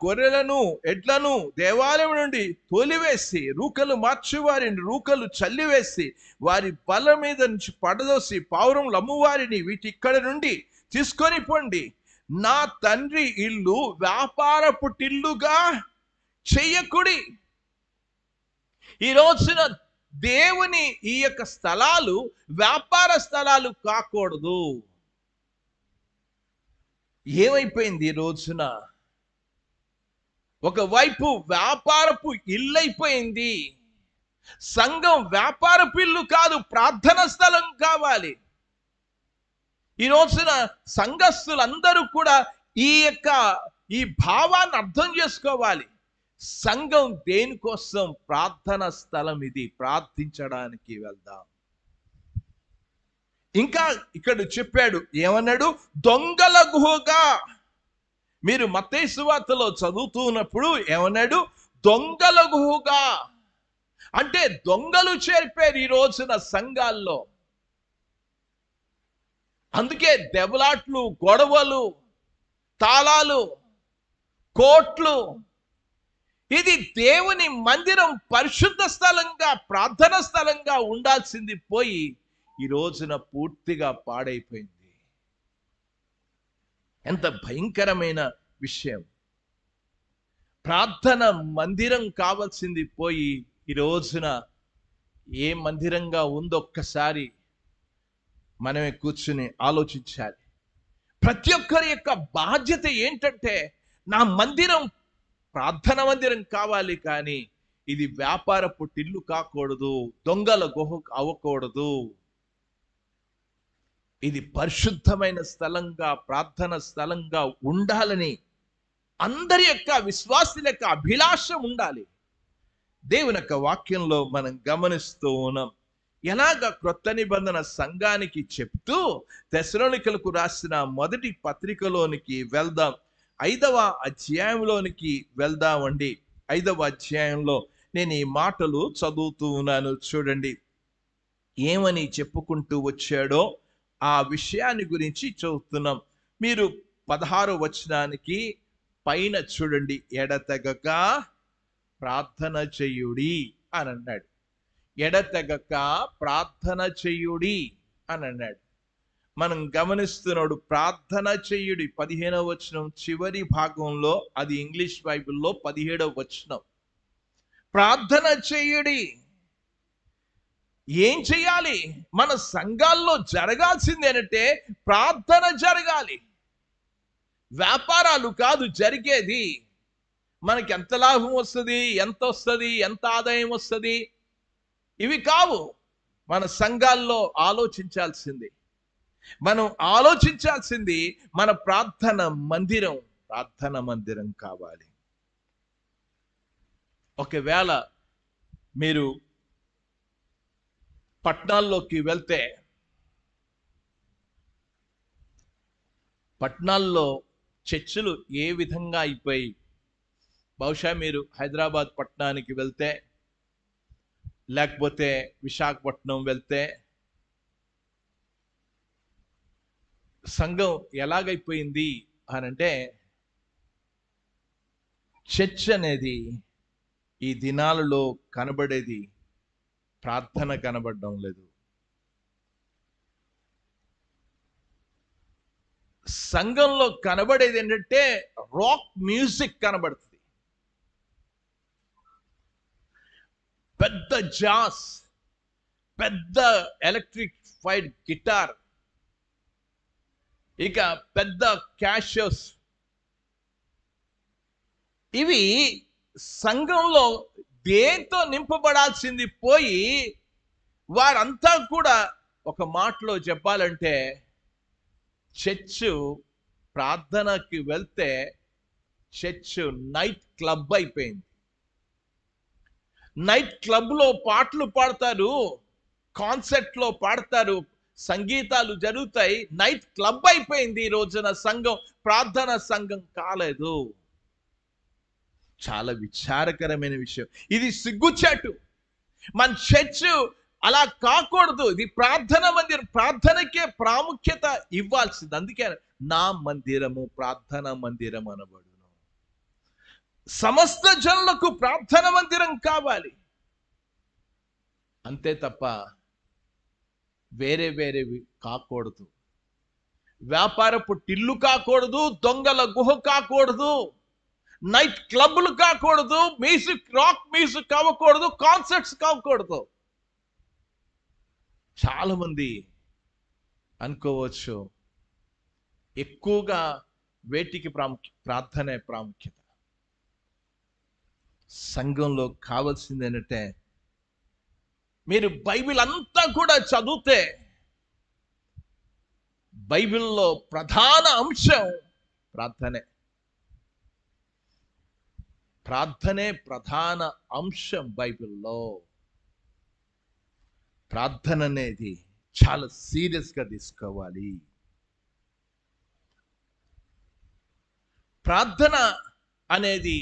గొర్రెలను ఎడ్లను దేవాలయం నుండి తోలివేసి రూకలు మార్చువారిని రూకలు చల్లివేసి వారి బల మీద నుంచి పడదోసి పావురములు అమ్మువారిని వీటి ఇక్కడ నుండి తీసుకొని పోండి, నా తండ్రి ఇల్లు వ్యాపార పుటిల్లుగా చెయ్యకుడి. ఈ రోజున దేవుని ఈ యొక్క స్థలాలు వ్యాపార స్థలాలు కాకూడదు. ఏమైపోయింది ఈ రోజున? ఒకవైపు వ్యాపారపు ఇల్లు అయిపోయింది. సంఘం వ్యాపారపు ఇల్లు కాదు, ప్రార్థన స్థలం కావాలి. ఈ రోజున సంఘస్థులందరూ కూడా ఈ భావాన్ని అర్థం చేసుకోవాలి. సంఘం దేనికోసం? ప్రార్థన స్థలం. ఇది ప్రార్థించడానికి వెళ్దాం. ఇంకా ఇక్కడ చెప్పాడు, ఏమన్నాడు? దొంగల గుహగా. మీరు మత్తయి సువార్తలో చదువుతున్నప్పుడు ఏమన్నాడు? దొంగల గుహగా. అంటే దొంగలు చేర్పారు ఈ రోజున సంఘాల్లో. అందుకే దెబ్బలాట్లు, గొడవలు, తాళాలు, కోట్లు. ఇది దేవుని మందిరం పరిశుద్ధ స్థలంగా ప్రార్థన స్థలంగా ఉండాల్సింది పోయి ఈ రోజున పూర్తిగా పాడైపోయింది. ఎంత భయంకరమైన విషయం! ప్రార్థన మందిరం కావాల్సింది పోయి ఈ రోజున ఏ మందిరంగా ఉందో ఒక్కసారి మనమే కూర్చుని ఆలోచించాలి. ప్రతి ఒక్కరి యొక్క బాధ్యత ఏంటంటే నా మందిరం ప్రార్థన మందిరం కావాలి, కానీ ఇది వ్యాపార పుట్టిల్లు కాకూడదు, దొంగల గుహ అవ్వకూడదు. ఇది పరిశుద్ధమైన స్థలంగా ప్రార్థన స్థలంగా ఉండాలని అందరి యొక్క విశ్వాసుల యొక్క అభిలాష ఉండాలి. దేవుని యొక్క వాక్యంలో మనం గమనిస్తూ ఉన్నాం. ఎలాగ క్రొత్త నిబంధన సంఘానికి చెప్తూ తెస్సలోనికలకు రాసిన మొదటి పత్రికలోనికి వెళ్దాం. 5వ అధ్యాయంలోనికి వెళ్దామండి. 5వ అధ్యాయంలో నేను ఈ మాటలు చదువుతూ ఉన్నాను చూడండి. ఏమని చెప్పుకుంటూ వచ్చాడో ఆ విషయాన్ని గురించి చదువుతున్నాం. మీరు 16వ వచనానికి పైన చూడండి. ఎడతెగక ప్రార్థన చెయ్యుడి అని అన్నాడు. ఎడతెగక ప్రార్థన చెయ్యుడి అని అన్నాడు. మనం గమనిస్తున్నాడు. ప్రార్థన చెయ్యుడి 15వ వచనం చివరి భాగంలో, అది ఇంగ్లీష్ బైబిల్లో 17వ వచనం. ప్రార్థన చెయ్యుడి. ఏం చెయ్యాలి? మన సంఘాల్లో జరగాల్సింది ఏంటంటే ప్రార్థన జరగాలి. వ్యాపారాలు కాదు జరిగేది. మనకి ఎంత లాభం వస్తుంది, ఎంత వస్తుంది, ఎంత ఆదాయం వస్తుంది, ఇవి కావు మన సంఘాల్లో ఆలోచించాల్సింది. మనం ఆలోచించాల్సింది మన ప్రార్థన మందిరం కావాలి. ఒకవేళ మీరు పట్టణాల్లోకి వెళ్తే, పట్టణాల్లో చర్చిలు ఏ విధంగా అయిపోయి, బహుశా మీరు హైదరాబాద్ పట్టణానికి వెళ్తే, లేకపోతే విశాఖపట్నం వెళ్తే, సంఘం ఎలాగైపోయింది అనంటే, చర్చ్ అనేది ఈ దినాలలో కనబడేది ప్రార్థన కనబడడం లేదు. సంఘంలో కనబడేది ఏంటంటే రాక్ మ్యూజిక్ కనబడుతుంది, పెద్ద జాస్, పెద్ద ఎలక్ట్రిఫైడ్ గిటార్, ఇక పెద్ద క్యాషియోస్. ఇవి సంఘంలో దేంతో నింపబడాల్సింది పోయి, వారంతా కూడా ఒక మాటలో చెప్పాలంటే చర్చ్ ప్రార్థనకి వెళ్తే చర్చ్ నైట్ క్లబ్ అయిపోయింది. నైట్ క్లబ్లో పాటలు పాడతారు, కాన్సర్ట్లో పాడతారు, సంగీతాలు జరుగుతాయి. నైట్ క్లబ్ అయిపోయింది ఈ రోజున సంఘం. ప్రార్థన సంఘం కాలేదు. చాలా విచారకరమైన విషయం. ఇది సిగ్గుచాటు. మన చర్చ్ అలా కాకూడదు. ఇది ప్రార్థన మందిరం. ప్రార్థనకే ప్రాముఖ్యత ఇవ్వాల్సింది. అందుకే నా మందిరము ప్రార్థన మందిరం అనబడును. సమస్త జనులకు ప్రార్థన మందిరం కావాలి, అంతే తప్ప వేరేవి కాకూడదు. వ్యాపారపు టిల్లు కాకూడదు, దొంగల గుహ కాకూడదు, నైట్ క్లబ్లు కాకూడదు, రాక్ మ్యూజిక్ కావకూడదు, కాన్సర్ట్స్ కావకూడదు. చాలా మంది అనుకోవచ్చు ఎక్కువగా వేటికి ప్రార్థనే ప్రాముఖ్యత. సంఘంలో కావాల్సింది ఏంటంటే, మీరు బైబిల్ అంతా కూడా చదివితే బైబిల్లో ప్రధాన అంశం ప్రార్థనే. ప్రార్థనే ప్రధాన అంశం బైబిల్లో. ప్రార్థన అనేది చాలా సీరియస్గా తీసుకోవాలి. ప్రార్థన అనేది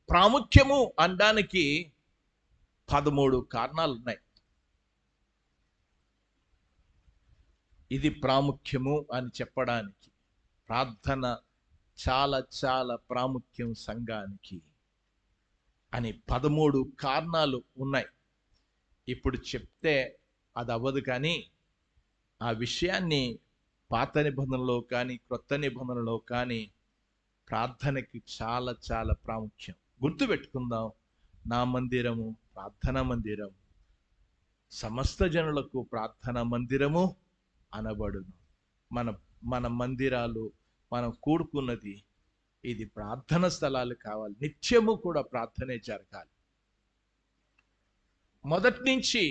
ప్రాముఖ్యము అనడానికి 13 కారణాలు ఉన్నాయి. ఇది ప్రాముఖ్యము అని చెప్పడానికి, ప్రార్థన చాలా చాలా ప్రాముఖ్యం సంఘానికి అని 13 కారణాలు ఉన్నాయి. ఇప్పుడు చెప్తే అది అవ్వదు, కానీ ఆ విషయాన్ని పాత నిబంధనలో కానీ క్రొత్త నిబంధనలో కానీ ప్రార్థనకి చాలా చాలా ప్రాముఖ్యం. గుర్తుపెట్టుకుందాం, నా మందిరము ప్రార్థనా మందిరం, సమస్త జనులకు ప్రార్థనా మందిరము అనబడును. మన మందిరాలు, మనం కూడుకున్నది, ఇది ప్రార్థన స్థలాలు కావాలి. నిత్యము కూడా ప్రార్థనే జరగాలి. మొదటి నుంచి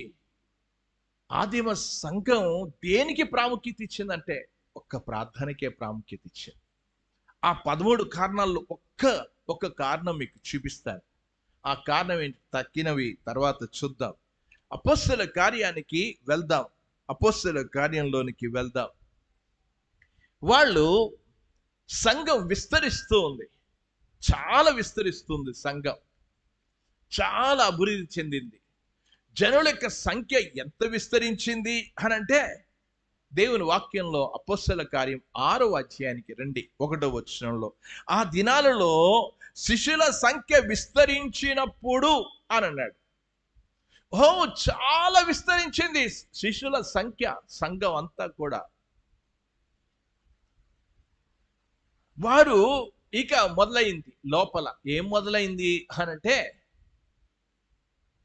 ఆదిమ సంఘం దేనికి ప్రాముఖ్యత ఇచ్చిందంటే ఒక్క ప్రార్థనకే ప్రాముఖ్యత ఇచ్చింది. ఆ 13 కారణాల్లో ఒక్క కారణం మీకు చూపిస్తాను. ఆ కారణం ఏంటి, తక్కినవి తర్వాత చూద్దాం. అపోస్తలుల కార్యానికి వెళ్దాం. అపోస్తలుల కార్యంలోనికి వెళ్దాం. వాళ్ళు సంఘం విస్తరిస్తూ ఉంది, చాలా విస్తరిస్తుంది. సంఘం చాలా అభివృద్ధి చెందింది. జనుల యొక్క సంఖ్య ఎంత విస్తరించింది అని అంటే, దేవుని వాక్యంలో అపోస్తలుల కార్యం 6వ అధ్యాయానికి రండి, 1వ వచనంలో, ఆ దినాలలో శిష్యుల సంఖ్య విస్తరించినప్పుడు అని అన్నాడు. చాలా విస్తరించింది శిష్యుల సంఖ్య, సంఘం అంతా కూడా. వారు ఇక మొదలైంది లోపల ఏం మొదలైంది అనంటే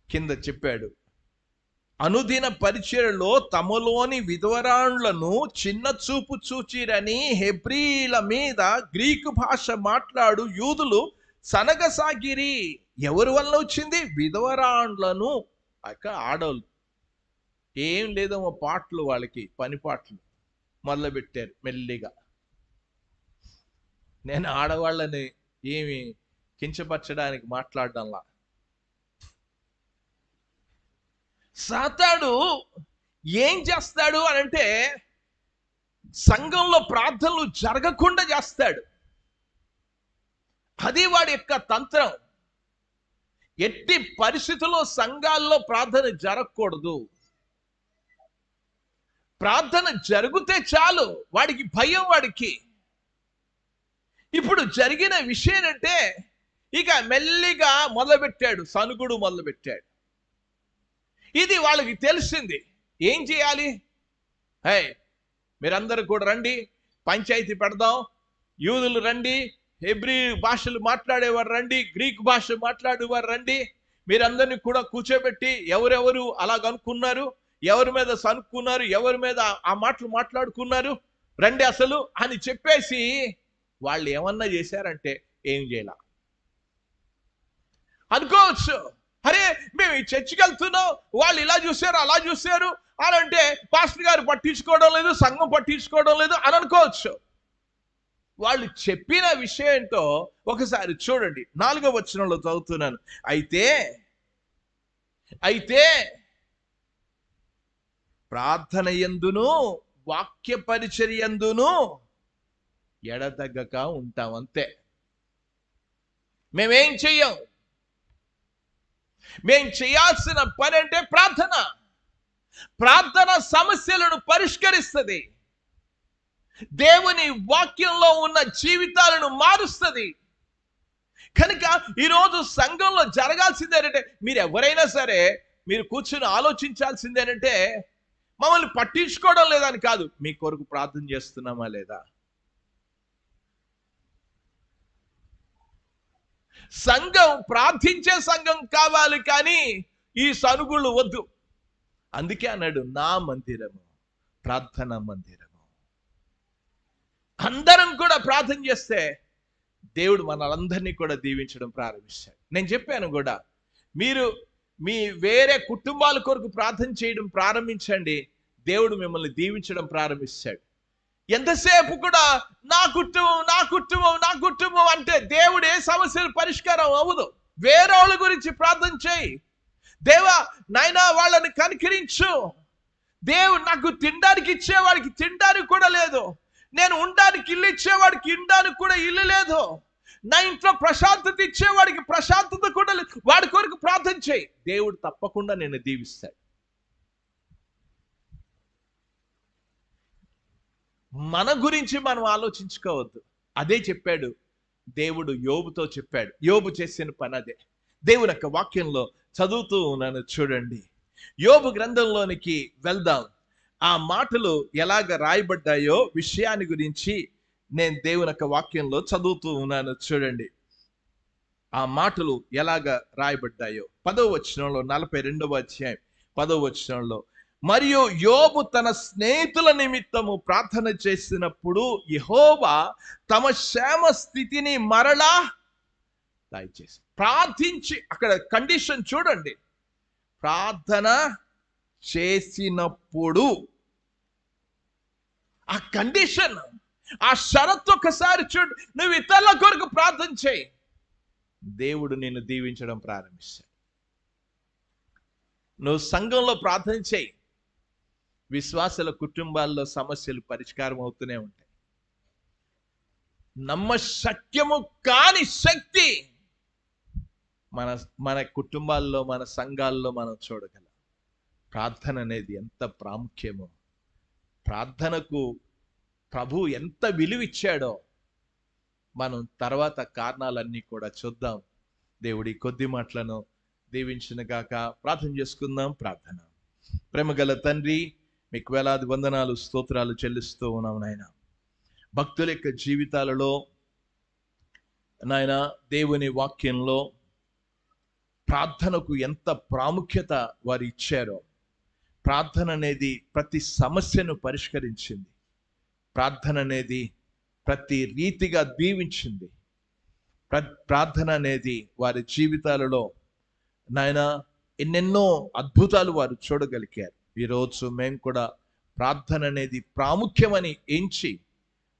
కింద చెప్పాడు, అనుదిన పరిచర్యలో తమలోని విధవరాండ్లను చిన్న చూపు చూచిరని హెబ్రీల మీద గ్రీకు భాష మాట్లాడు యూదులు సనగసాగిరి. ఎవరి వల్ల వచ్చింది? విధవరాండ్లను. అక్క ఆడోళ్ళు ఏం లేదమ్మా, పాటలు, వాళ్ళకి పని పాటలు మొదలుపెట్టారు మెల్లిగా. నేను ఆడవాళ్ళని ఏమి కించపరచడానికి మాట్లాడడంలా. సాతాడు ఏం చేస్తాడు అనంటే సంఘంలో ప్రార్థనలు జరగకుండా చేస్తాడు. అది వాడి యొక్క తంత్రం. ఎట్టి పరిస్థితుల్లో సంఘాల్లో ప్రార్థన జరగకూడదు. ప్రార్థన జరిగితే చాలు, వాడికి భయం. వాడికి ఇప్పుడు జరిగిన విషయం అంటే ఇక మెల్లిగా మొదలుపెట్టాడు, సనుగుడు మొదలుపెట్టాడు. ఇది వాళ్ళకి తెలిసింది. ఏం చేయాలి? హే, మీరందరూ కూడా రండి, పంచాయతీ పెడదాం. యూదులు రండి, హెబ్రీ భాషలు మాట్లాడేవారు రండి, గ్రీక్ భాష మాట్లాడేవారు రండి. మీరందరినీ కూడా కూర్చోబెట్టి ఎవరెవరు అలాగనుకున్నారు, ఎవరి మీద సనుక్కున్నారు, ఎవరి మీద ఆ మాటలు మాట్లాడుకున్నారు, రండి అసలు అని చెప్పేసి వాళ్ళు ఏమన్నా చేశారంటే ఏం చేయాల అనుకోవచ్చు. అరే, మేము ఈ చర్చికి వెళ్తున్నాం, వాళ్ళు ఇలా చూశారు అలా చూశారు అని అంటే పాస్టర్ గారు పట్టించుకోవడం లేదు, సంఘం పట్టించుకోవడం లేదు అని అనుకోవచ్చు. వాళ్ళు చెప్పిన విషయం ఏంటో ఒకసారి చూడండి. 4వ వచనంలో చదువుతున్నాను. అయితే ప్రార్థన యందును వాక్య పరిచర్యందును ఎడతెగక ఉంటాం. అంతే. మేమేం చెయ్యం. మేం చేయాల్సిన పని అంటే ప్రార్థన. ప్రార్థన సమస్యలను పరిష్కరిస్తుంది. దేవుని వాక్యంలో ఉన్న జీవితాలను మారుస్తుంది. కనుక ఈరోజు సంఘంలో జరగాల్సిందేనంటే, మీరు ఎవరైనా సరే మీరు కూర్చుని ఆలోచించాల్సిందేనంటే, మమ్మల్ని పట్టించుకోవడం లేదని కాదు, మీ కొరకు ప్రార్థన చేస్తున్నామా లేదా. సంఘం ప్రార్థించే సంఘం కావాలి, కానీ ఈ సనుగుళ్ళు వద్దు. అందుకే అన్నాడు, నా మందిరము ప్రార్థన మందిరము. అందరం కూడా ప్రార్థన చేస్తే దేవుడు మనలందరినీ కూడా దీవించడం ప్రారంభిస్తాడు. నేను చెప్పాను కూడా, మీరు మీ వేరే కుటుంబాల కొరకు ప్రార్థన చేయడం ప్రారంభించండి, దేవుడు మిమ్మల్ని దీవించడం ప్రారంభిస్తాడు. ఎంతసేపు కూడా నా కుటుంబం నా కుటుంబం నా కుటుంబం అంటే దేవుడు ఏ సమస్యలు పరిష్కారం అవ్వదు. వేరే వాళ్ళ గురించి ప్రార్థన చేయి. దేవా నాయనా వాళ్ళని కనికరించు. దేవుడు నాకు తినడానికి ఇచ్చేవాడికి తినడానికి కూడా లేదు, నేను ఉండడానికి ఇల్లు ఇచ్చేవాడికి ఉండడానికి కూడా ఇల్లు లేదు, నా ఇంట్లో ప్రశాంతత ఇచ్చేవాడికి ప్రశాంతత కూడా లేదు, వాడి కొరకు ప్రార్థన చేయి. దేవుడు తప్పకుండా నేను దీవిస్తాడు. మన గురించి మనం ఆలోచించుకోవద్దు. అదే చెప్పాడు దేవుడు యోబుతో చెప్పాడు. యోబు చేసిన పని అదే. దేవుని యొక్క వాక్యంలో చదువుతూ ఉన్నాను చూడండి. యోబు గ్రంథంలోనికి వెళ్దాం. ఆ మాటలు ఎలాగ రాయబడ్డాయో విషయాన్ని గురించి నేను దేవుని యొక్క వాక్యంలో చదువుతూ ఉన్నాను చూడండి. ఆ మాటలు ఎలాగ రాయబడ్డాయో 10వ వచనంలో, 42వ అధ్యాయం 10వ వచనంలో, మరియు యోబు తన స్నేహితుల నిమిత్తము ప్రార్థన చేసినప్పుడు యెహోవా తమ క్షేమ స్థితిని మరలా దయచేసి. ప్రార్థించి, అక్కడ కండిషన్ చూడండి, ప్రార్థన చేసినప్పుడు ఆ కండిషన్, ఆ షరతు ఒకసారి చూడు. నువ్వు ఇతరుల కొరకు ప్రార్థన చేయి, దేవుడు నిన్ను దీవించడం ప్రారంభిస్తాడు. నువ్వు సంఘంలో ప్రార్థన చేయి, విశ్వాసుల కుటుంబాల్లో సమస్యలు పరిష్కారం అవుతూనే ఉంటాయి. నమ్మశక్యము కాని శక్తి మన కుటుంబాల్లో, మన సంఘాల్లో మనం చూడగలం. ప్రార్థన అనేది ఎంత ప్రాముఖ్యమో, ప్రార్థనకు ప్రభు ఎంత విలువిచ్చాడో మనం తర్వాత కారణాలన్నీ కూడా చూద్దాం. దేవుడి కొద్ది మాటలను దీవించిన గాక. ప్రార్థన చేసుకుందాం. ప్రార్థన. ప్రేమగల తండ్రి, మీకు వేలాది వందనాలు స్తోత్రాలు చెల్లిస్తూ ఉన్నాం నాయన. భక్తుల యొక్క జీవితాలలో నాయన దేవుని వాక్యంలో ప్రార్థనకు ఎంత ప్రాముఖ్యత వారు ఇచ్చారో, ప్రార్థన అనేది ప్రతి సమస్యను పరిష్కరించింది, ప్రార్థన అనేది ప్రతి రీతిగా దీవించింది, ప్రార్థన అనేది వారి జీవితాలలో నాయన ఎన్నెన్నో అద్భుతాలు వారు చూడగలిగారు. ఈరోజు మేము కూడా ప్రార్థన అనేది ప్రాముఖ్యమని ఎంచి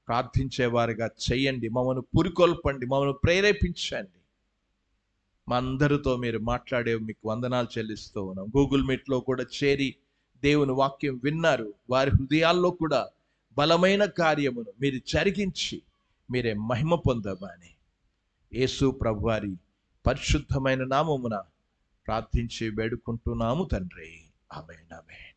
ప్రార్థించేవారుగా చేయండి. మమ్మల్ని పురికొల్పండి, మమ్మల్ని ప్రేరేపించండి. మా అందరితో మీరు మాట్లాడే మీకు వందనాలు చెల్లిస్తూ ఉన్నాం. గూగుల్ మీట్లో కూడా చేరి దేవుని వాక్యం విన్నారు. వారి హృదయాల్లో కూడా బలమైన కార్యమును మీరు జరిగించి మీరే మహిమ పొందమని యేసు ప్రభువారి పరిశుద్ధమైన నామమున ప్రార్థించి వేడుకుంటున్నాము తండ్రి. ఆమేన్, ఆమేన్.